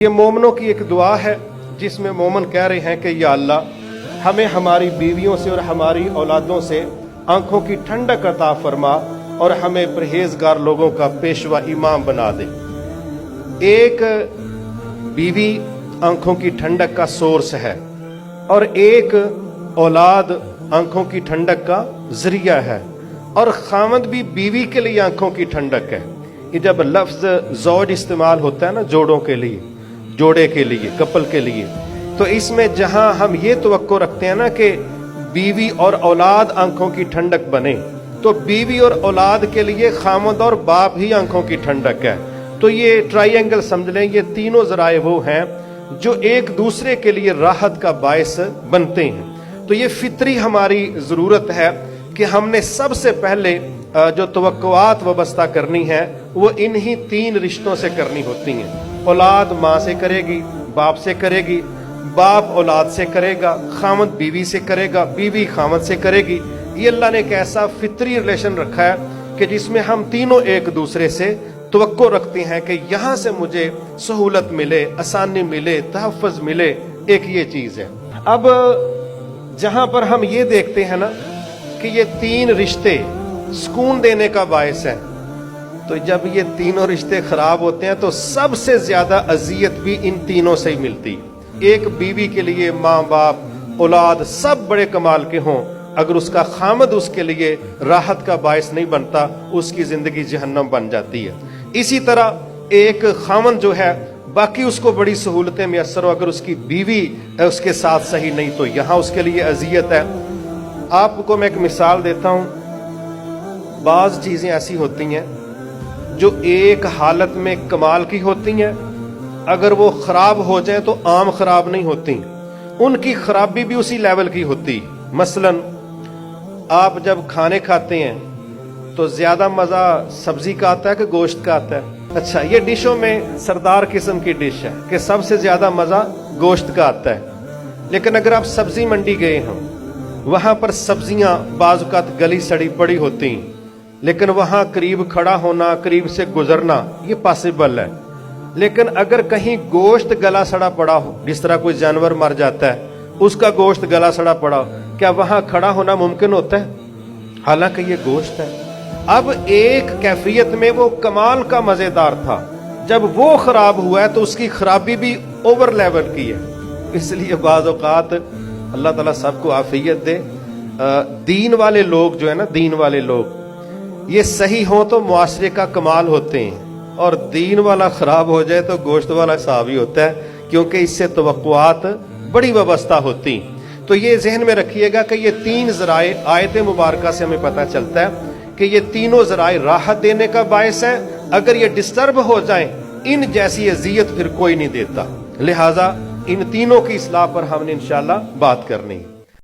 یہ مومنوں کی ایک دعا ہے جس میں مومن کہہ رہے ہیں کہ یا اللہ ہمیں ہماری بیویوں سے اور ہماری اولادوں سے آنکھوں کی ٹھنڈک عطا فرما اور ہمیں پرہیزگار لوگوں کا پیشوا امام بنا دے۔ ایک بیوی آنکھوں کی ٹھنڈک کا سورس ہے اور ایک اولاد آنکھوں کی ٹھنڈک کا ذریعہ ہے، اور خامد بھی بیوی کے لیے آنکھوں کی ٹھنڈک ہے۔ یہ جب لفظ زوج استعمال ہوتا ہے نا جوڑوں کے لیے، جوڑے کے لیے، کپل کے لیے، تو اس میں جہاں ہم یہ توقع رکھتے ہیں نا کہ بیوی اور اولاد آنکھوں کی ٹھنڈک بنے، تو بیوی اور اولاد کے لیے خامد اور باپ ہی آنکھوں کی ٹھنڈک ہے۔ تو یہ ٹرائی اینگل سمجھ لیں، یہ تینوں ذرائع وہ ہیں جو ایک دوسرے کے لیے راحت کا باعث بنتے ہیں۔ تو یہ فطری ہماری ضرورت ہے کہ ہم نے سب سے پہلے جو توقعات وابستہ کرنی ہے وہ انہی تین رشتوں سے کرنی ہوتی ہیں۔ اولاد ماں سے کرے گی، باپ سے کرے گی، باپ اولاد سے کرے گا، خامد بیوی سے کرے گا، بیوی خامد سے کرے گی۔ یہ اللہ نے ایک ایسا فطری ریلیشن رکھا ہے کہ جس میں ہم تینوں ایک دوسرے سے توقع رکھتے ہیں کہ یہاں سے مجھے سہولت ملے، آسانی ملے، تحفظ ملے۔ ایک یہ چیز ہے۔ اب جہاں پر ہم یہ دیکھتے ہیں نا کہ یہ تین رشتے سکون دینے کا باعث ہیں، تو جب یہ تینوں رشتے خراب ہوتے ہیں تو سب سے زیادہ اذیت بھی ان تینوں سے ہی ملتی۔ ایک بیوی کے لیے ماں باپ اولاد سب بڑے کمال کے ہوں، اگر اس کا خامد اس کے لیے راحت کا باعث نہیں بنتا، اس کی زندگی جہنم بن جاتی ہے۔ اسی طرح ایک خامد جو ہے باقی اس کو بڑی سہولتیں میسر ہو، اگر اس کی بیوی اس کے ساتھ صحیح نہیں تو یہاں اس کے لیے اذیت ہے۔ آپ کو میں ایک مثال دیتا ہوں۔ بعض چیزیں ایسی ہوتی ہیں جو ایک حالت میں کمال کی ہوتی ہیں، اگر وہ خراب ہو جائیں تو عام خراب نہیں ہوتی، ان کی خرابی بھی اسی لیول کی ہوتی۔ مثلا آپ جب کھانے کھاتے ہیں تو زیادہ مزہ سبزی کا آتا ہے کہ گوشت کا آتا ہے؟ اچھا، یہ ڈشوں میں سردار قسم کی ڈش ہے کہ سب سے زیادہ مزہ گوشت کا آتا ہے، لیکن اگر آپ سبزی منڈی گئے ہوں، وہاں پر سبزیاں بعض اوقات گلی سڑی پڑی ہوتی ہیں، لیکن وہاں قریب کھڑا ہونا، قریب سے گزرنا یہ پاسبل ہے۔ لیکن اگر کہیں گوشت گلا سڑا پڑا ہو، جس طرح کوئی جانور مر جاتا ہے، اس کا گوشت گلا سڑا پڑا ہو، کیا وہاں کھڑا ہونا ممکن ہوتا ہے؟ حالانکہ یہ گوشت ہے۔ اب ایک کیفیت میں وہ کمال کا مزیدار تھا، جب وہ خراب ہوا ہے تو اس کی خرابی بھی اوور لیول کی ہے۔ اس لیے بعض اوقات اللہ تعالیٰ سب کو عافیت دے، دین والے لوگ جو ہے نا، دین والے لوگ یہ صحیح ہوں تو معاشرے کا کمال ہوتے ہیں، اور دین والا خراب ہو جائے تو گوشت والا حساب ہی ہوتا ہے، کیونکہ اس سے توقعات بڑی وابستہ ہوتی۔ تو یہ ذہن میں رکھیے گا کہ یہ تین ذرائع آیت مبارکہ سے ہمیں پتہ چلتا ہے کہ یہ تینوں ذرائع راحت دینے کا باعث ہے۔ اگر یہ ڈسٹرب ہو جائیں، ان جیسی اذیت پھر کوئی نہیں دیتا۔ لہٰذا ان تینوں کی اصلاح پر ہم نے انشاءاللہ بات کرنی ہے۔